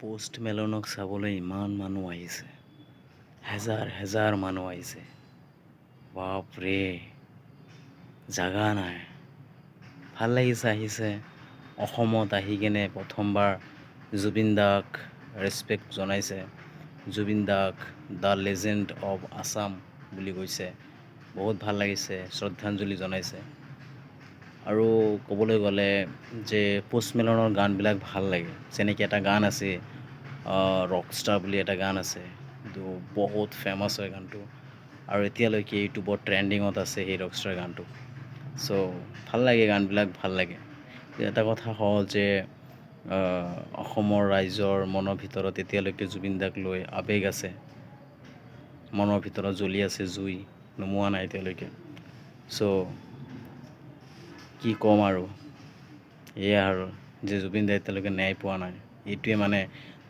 Post মেলনক চাবলৈ ইমান মানুহ আহিছে, হেজাৰ হেজাৰ মানুহ আহিছে। বাপৰে, জাগা নাই। ভাল লাগিছে আহিছে। অসমত আহি কেনে প্ৰথমবাৰ জুবিন দাক ৰেচপেক্ট জনাইছে। জুবিন দাক দ্য লেজেণ্ড অফ আছাম বুলি কৈছে। বহুত ভাল লাগিছে, শ্ৰদ্ধাঞ্জলি জনাইছে। আৰু ক'বলৈ গ'লে যে পোষ্ট মেলনৰ গানবিলাক ভাল লাগে। যেনেকৈ এটা গান আছে ৰকষ্টাৰ বুলি এটা গান আছে, কিন্তু বহুত ফেমাছ হয় গানটো। আৰু এতিয়ালৈকে ইউটিউবত ট্ৰেণ্ডিঙত আছে সেই ৰকষ্টাৰ গানটো। চ' ভাল লাগে, গানবিলাক ভাল লাগে। এটা কথা হ'ল যে অসমৰ ৰাইজৰ মনৰ ভিতৰত এতিয়ালৈকে জুবিন দাক লৈ আৱেগ আছে। মনৰ ভিতৰত জ্বলি আছে জুই, নুমুৱা নাই এতিয়ালৈকে। চ' কি ক'ম আৰু, এয়া আৰু যে জুবিন দাই এতিয়ালৈকে ন্যায় পোৱা নাই। এইটোৱে মানে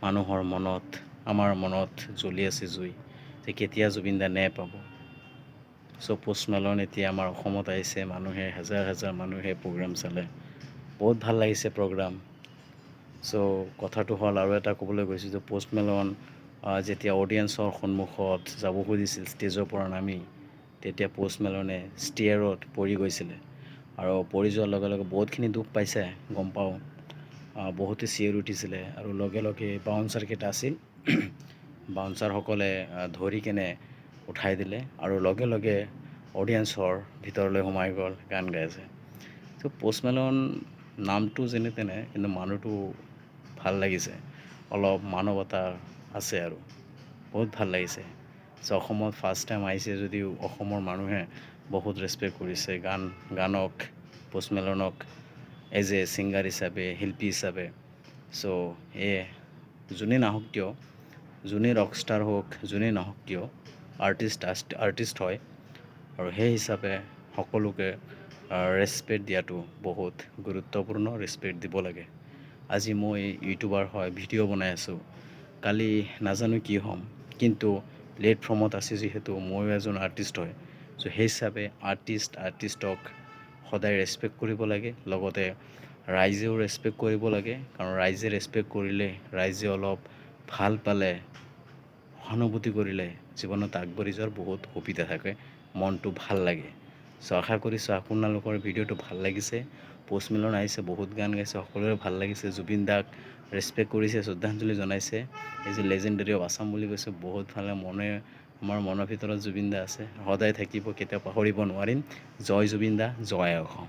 মানুহৰ মনত, আমাৰ মনত জ্বলি আছে জুই, যে কেতিয়া জুবিন দাই ন্যায় পাব। চ' পোষ্ট মেলন এতিয়া আমাৰ অসমত আহিছে, মানুহে হেজাৰ হেজাৰ মানুহে প্ৰগ্ৰাম চালে। বহুত ভাল লাগিছে প্ৰগ্ৰাম। চ' কথাটো হ'ল আৰু এটা ক'বলৈ গৈছোঁ যে পোষ্ট মেলন যেতিয়া অডিয়েঞ্চৰ সন্মুখত যাব খুজিছিল ষ্টেজৰ পৰা নামি, তেতিয়া পোষ্ট মেলনে ষ্টেয়াৰত পৰি গৈছিলে। আৰু পৰি যোৱাৰ লগে লগে বহুতখিনি দুখ পাইছে, গম পাওঁ। বহুতে চিঞৰি উঠিছিলে আৰু লগে লগে বাউন্সাৰকেইটা আছিল, বাউন্সাৰসকলে ধৰি কেনে উঠাই দিলে আৰু লগে লগে অডিয়েঞ্চৰ ভিতৰলৈ সোমাই গ'ল, গান গাই আছে। ত' পোষ্ট মেলন নামটো যেনে তেনে, কিন্তু মানুহটো ভাল লাগিছে। অলপ মানৱতা আছে আৰু বহুত ভাল লাগিছে। চ' অসমত ফাৰ্ষ্ট টাইম আহিছে যদিও অসমৰ মানুহে বহুত ৰেচপেক্ট কৰিছে গানক, পোষ্ট মেলনক এজ এ ছিংগাৰ হিচাপে, শিল্পী হিচাপে। চ' যোনেই নাহক কিয়, যোনেই ৰকষ্টাৰ হওক, যোনেই নহওক কিয়, আৰ্টিষ্ট হয়। আৰু সেই হিচাপে সকলোকে ৰেচপেক্ট দিয়াটো বহুত গুৰুত্বপূৰ্ণ, ৰেচপেক্ট দিব লাগে। আজি মই ইউটিউবাৰ হয়, ভিডিঅ' বনাই আছোঁ, কালি নাজানো কি হ'ম, কিন্তু প্লেটফৰ্মত আছে যিহেতু ময়ো এজন আৰ্টিষ্ট হয়। চ' সেই হিচাপে আৰ্টিষ্টক সদায় ৰেচপেক্ট কৰিব লাগে, লগতে ৰাইজেও ৰেচপেক্ট কৰিব লাগে। কাৰণ ৰাইজে ৰেচপেক্ট কৰিলে, ৰাইজে অলপ ভাল পালে, সহানুভূতি কৰিলে জীৱনত আগবাঢ়ি যোৱাৰ বহুত সুবিধা থাকে, মনটো ভাল লাগে। চ' আশা কৰিছোঁ আপোনালোকৰ ভিডিঅ'টো ভাল লাগিছে। পোষ্ট মেলন আহিছে, বহুত গান গাইছে, সকলোৰে ভাল লাগিছে। জুবিন দাক ৰেচপেক্ট কৰিছে, শ্ৰদ্ধাঞ্জলি জনাইছে। এই যে লেজেণ্ডেৰী অফ আছাম বুলি কৈছে, বহুত ভাল। আমাৰ মনৰ ভিতৰত জুবিন দা আছে, সদায় থাকিব, কেতিয়াও পাহৰিব নোৱাৰিম। জয় জুবিন দা, জয় অসম।